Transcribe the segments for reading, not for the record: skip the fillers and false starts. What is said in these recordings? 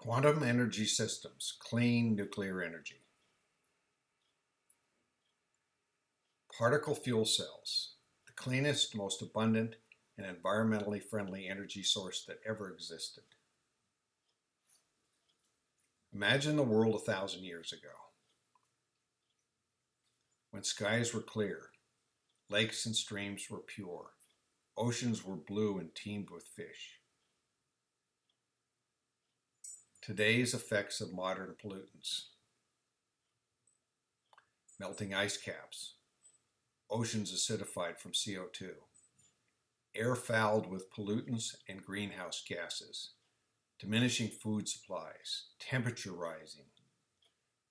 Quantum energy systems, clean nuclear energy. Particle fuel cells, the cleanest, most abundant, and environmentally friendly energy source that ever existed. Imagine the world 1,000 years ago, when skies were clear, lakes and streams were pure, oceans were blue and teemed with fish. Today's effects of modern pollutants: melting ice caps, oceans acidified from CO2, air fouled with pollutants and greenhouse gases, diminishing food supplies, temperature rising,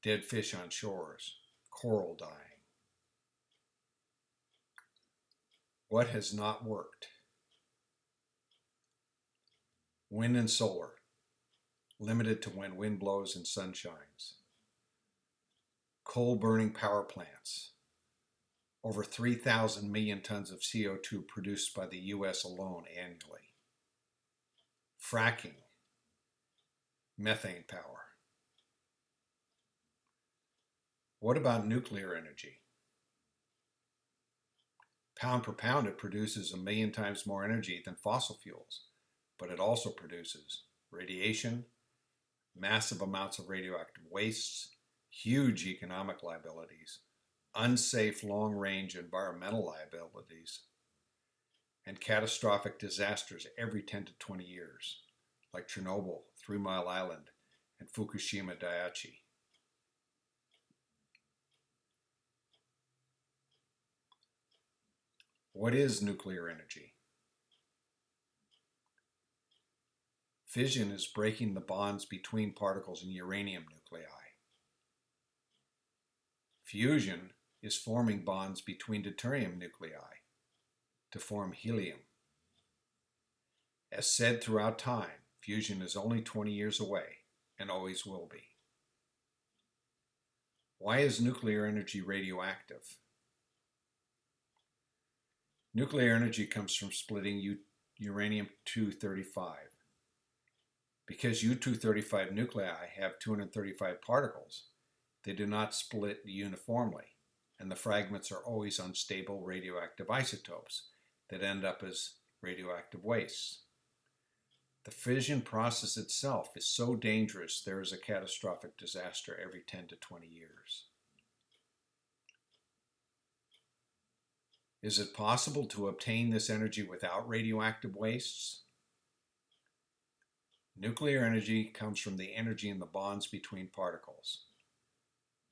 dead fish on shores, coral dying. What has not worked? Wind and solar, limited to when wind blows and sun shines. Coal-burning power plants, over 3,000 million tons of CO2 produced by the US alone annually. Fracking, methane power. What about nuclear energy? Pound per pound, it produces 1,000,000 times more energy than fossil fuels, but it also produces radiation, massive amounts of radioactive wastes, huge economic liabilities, unsafe long-range environmental liabilities, and catastrophic disasters every 10 to 20 years, like Chernobyl, 3 Mile Island, and Fukushima Daiichi. What is nuclear energy? Fission is breaking the bonds between particles in uranium nuclei. Fusion is forming bonds between deuterium nuclei to form helium. As said throughout time, fusion is only 20 years away and always will be. Why is nuclear energy radioactive? Nuclear energy comes from splitting uranium-235. Because U-235 nuclei have 235 particles, they do not split uniformly, and the fragments are always unstable radioactive isotopes that end up as radioactive wastes. The fission process itself is so dangerous there is a catastrophic disaster every 10 to 20 years. Is it possible to obtain this energy without radioactive wastes? Nuclear energy comes from the energy in the bonds between particles.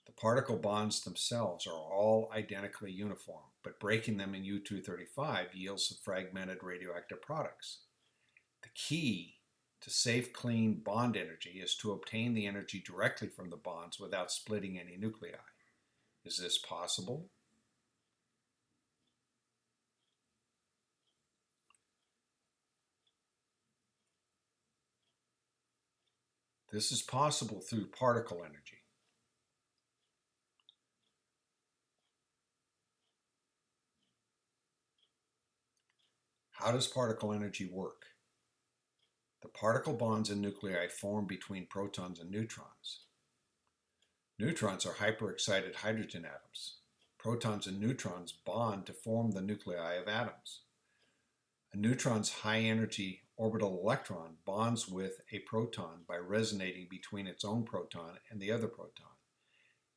The particle bonds themselves are all identically uniform, but breaking them in U-235 yields fragmented radioactive products. The key to safe, clean bond energy is to obtain the energy directly from the bonds without splitting any nuclei. Is this possible? This is possible through particle energy. How does particle energy work? The particle bonds in nuclei form between protons and neutrons. Neutrons are hyperexcited hydrogen atoms. Protons and neutrons bond to form the nuclei of atoms. A neutron's high-energy orbital electron bonds with a proton by resonating between its own proton and the other proton.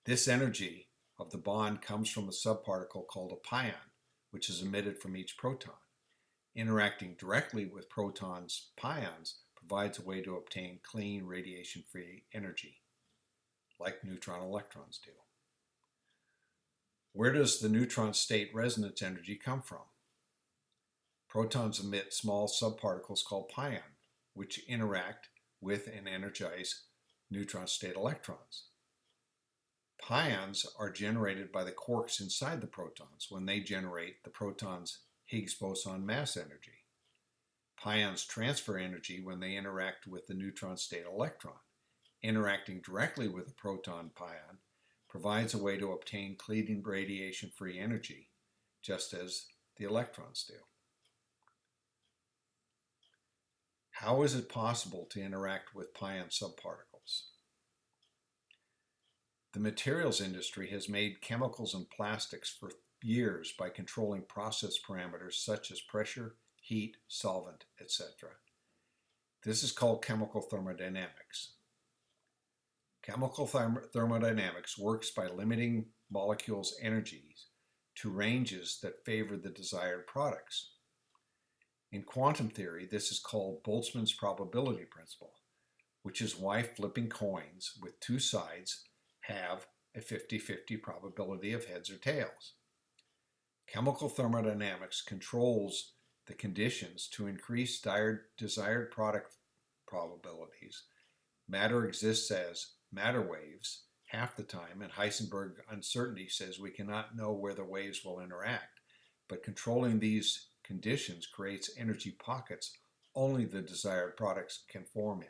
This energy of the bond comes from a subparticle called a pion, which is emitted from each proton. Interacting directly with protons' pions provides a way to obtain clean radiation-free energy, like neutron electrons do. Where does the neutron state resonance energy come from? Protons emit small subparticles called pion, which interact with and energize neutron state electrons. Pions are generated by the quarks inside the protons when they generate the proton's Higgs boson mass energy. Pions transfer energy when they interact with the neutron state electron. Interacting directly with a proton pion provides a way to obtain clean radiation-free energy, just as the electrons do. How is it possible to interact with pion subparticles? The materials industry has made chemicals and plastics for years by controlling process parameters such as pressure, heat, solvent, etc. This is called chemical thermodynamics. Chemical thermodynamics works by limiting molecules' energies to ranges that favor the desired products. In quantum theory, this is called Boltzmann's probability principle, which is why flipping coins with two sides have a 50-50 probability of heads or tails. Chemical thermodynamics controls the conditions to increase desired product probabilities. Matter exists as matter waves half the time, and Heisenberg uncertainty says we cannot know where the waves will interact, but controlling these conditions creates energy pockets only the desired products can form in.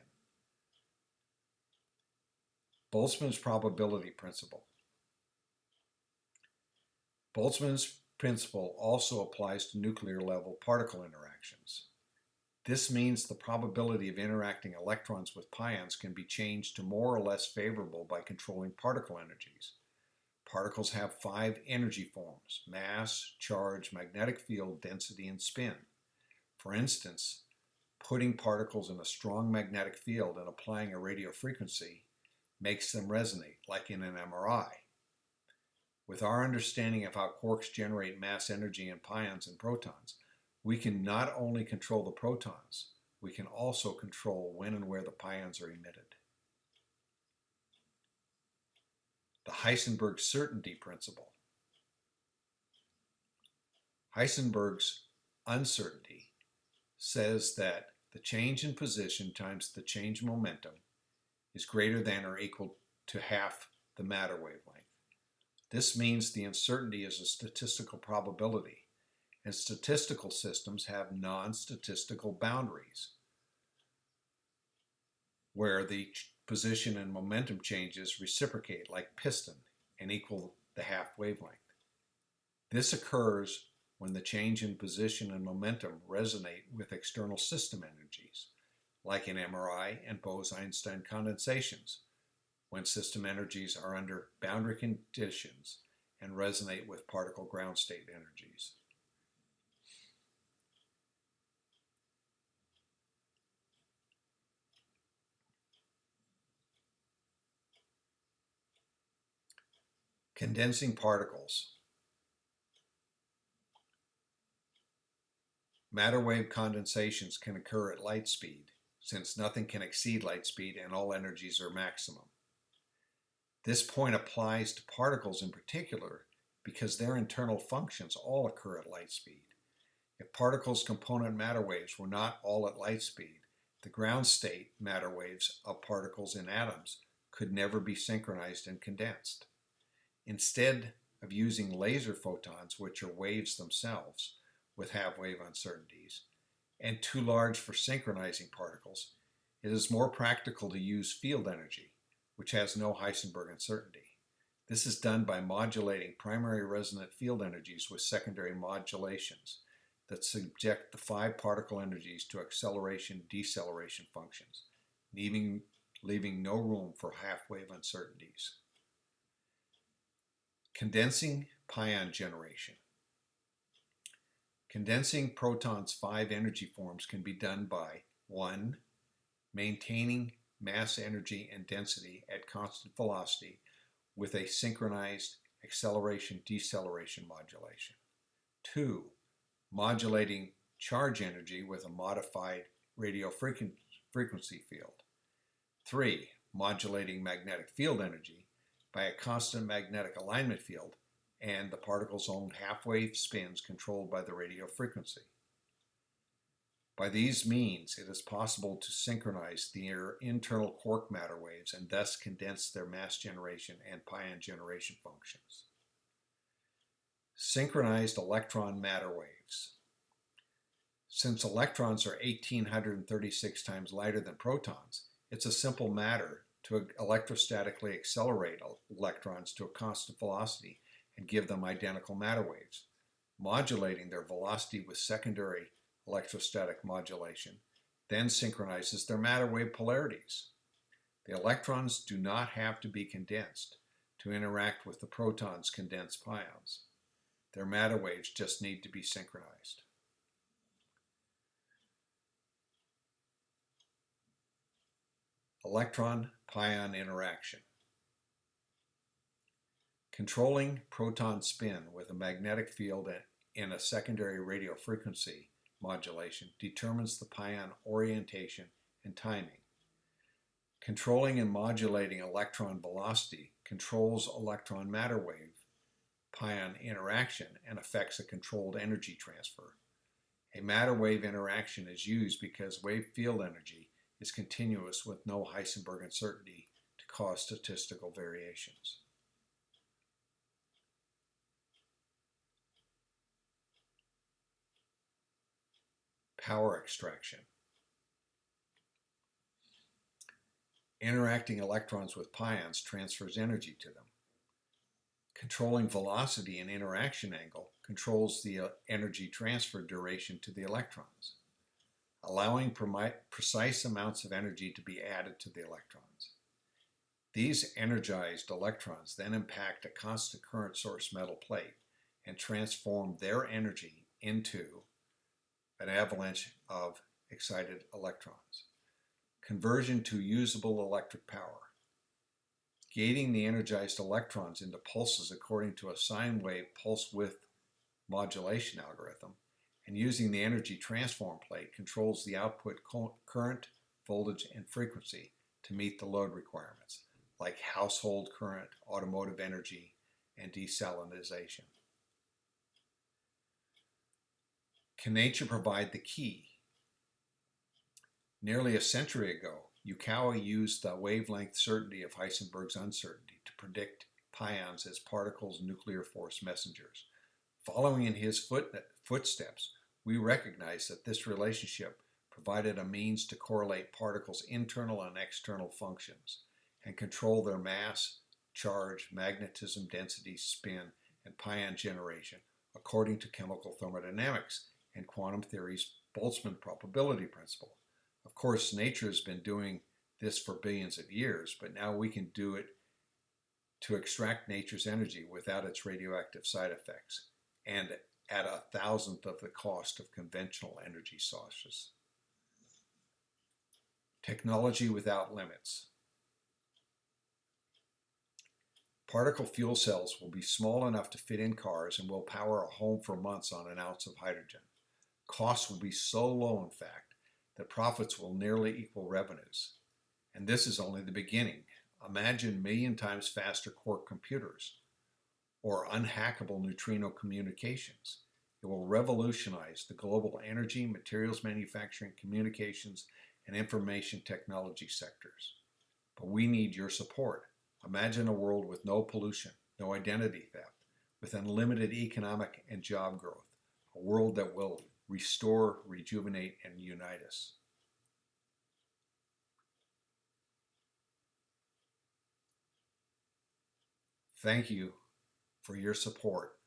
Boltzmann's probability principle. Boltzmann's principle also applies to nuclear level particle interactions. This means the probability of interacting electrons with pions can be changed to more or less favorable by controlling particle energies. Particles have 5 energy forms: mass, charge, magnetic field, density, and spin. For instance, putting particles in a strong magnetic field and applying a radio frequency makes them resonate, like in an MRI. With our understanding of how quarks generate mass energy in pions and protons, we can not only control the protons, we can also control when and where the pions are emitted. The Heisenberg certainty principle. Heisenberg's uncertainty says that the change in position times the change in momentum is greater than or equal to half the matter wavelength. This means the uncertainty is a statistical probability, and statistical systems have non-statistical boundaries where the position and momentum changes reciprocate like piston and equal the half wavelength. This occurs when the change in position and momentum resonate with external system energies, like in MRI and Bose-Einstein condensations, when system energies are under boundary conditions and resonate with particle ground state energies. Condensing particles. Matter wave condensations can occur at light speed, since nothing can exceed light speed and all energies are maximum. This point applies to particles in particular because their internal functions all occur at light speed. If particles' component matter waves were not all at light speed, the ground state matter waves of particles in atoms could never be synchronized and condensed. Instead of using laser photons, which are waves themselves with half-wave uncertainties, and too large for synchronizing particles, it is more practical to use field energy, which has no Heisenberg uncertainty. This is done by modulating primary resonant field energies with secondary modulations that subject the 5 particle energies to acceleration-deceleration functions, leaving no room for half-wave uncertainties. Condensing pion generation. Condensing protons' 5 energy forms can be done by 1. Maintaining mass energy and density at constant velocity with a synchronized acceleration-deceleration modulation. 2. Modulating charge energy with a modified radio frequency field. 3. Modulating magnetic field energy by a constant magnetic alignment field and the particle's own half-wave spins controlled by the radio frequency. By these means, it is possible to synchronize the internal quark matter waves and thus condense their mass generation and pion generation functions. Synchronized electron matter waves. Since electrons are 1,836 times lighter than protons, it's a simple matter to electrostatically accelerate electrons to a constant velocity and give them identical matter waves, modulating their velocity with secondary electrostatic modulation, then synchronizes their matter wave polarities. The electrons do not have to be condensed to interact with the proton's condensed pions. Their matter waves just need to be synchronized. Electron-pion interaction. Controlling proton spin with a magnetic field in a secondary radio frequency modulation determines the pion orientation and timing. Controlling and modulating electron velocity controls electron matter wave pion interaction and affects a controlled energy transfer. A matter wave interaction is used because wave field energy is continuous with no Heisenberg uncertainty to cause statistical variations. Power extraction. Interacting electrons with pions transfers energy to them. Controlling velocity and interaction angle controls the energy transfer duration to the electrons, allowing precise amounts of energy to be added to the electrons. These energized electrons then impact a constant current source metal plate and transform their energy into an avalanche of excited electrons. Conversion to usable electric power. Gating the energized electrons into pulses according to a sine wave pulse width modulation algorithm, and using the energy transform plate controls the output current, voltage, and frequency to meet the load requirements, like household current, automotive energy, and desalinization. Can nature provide the key? Nearly a century ago, Yukawa used the wavelength certainty of Heisenberg's uncertainty to predict pions as particles' nuclear force messengers. Following in his footsteps, we recognize that this relationship provided a means to correlate particles' internal and external functions and control their mass, charge, magnetism, density, spin, and pion generation according to chemical thermodynamics and quantum theory's Boltzman probability principle. Of course, nature has been doing this for billions of years, but now we can do it to extract nature's energy without its radioactive side effects and at 1,000th of the cost of conventional energy sources. Technology without limits. Particle fuel cells will be small enough to fit in cars and will power a home for months on an ounce of hydrogen. Costs will be so low, in fact, that profits will nearly equal revenues. And this is only the beginning. Imagine 1,000,000 times faster quark computers or unhackable neutrino communications. It will revolutionize the global energy, materials manufacturing, communications, and information technology sectors. But we need your support. Imagine a world with no pollution, no identity theft, with unlimited economic and job growth, a world that will restore, rejuvenate, and unite us. Thank you for your support.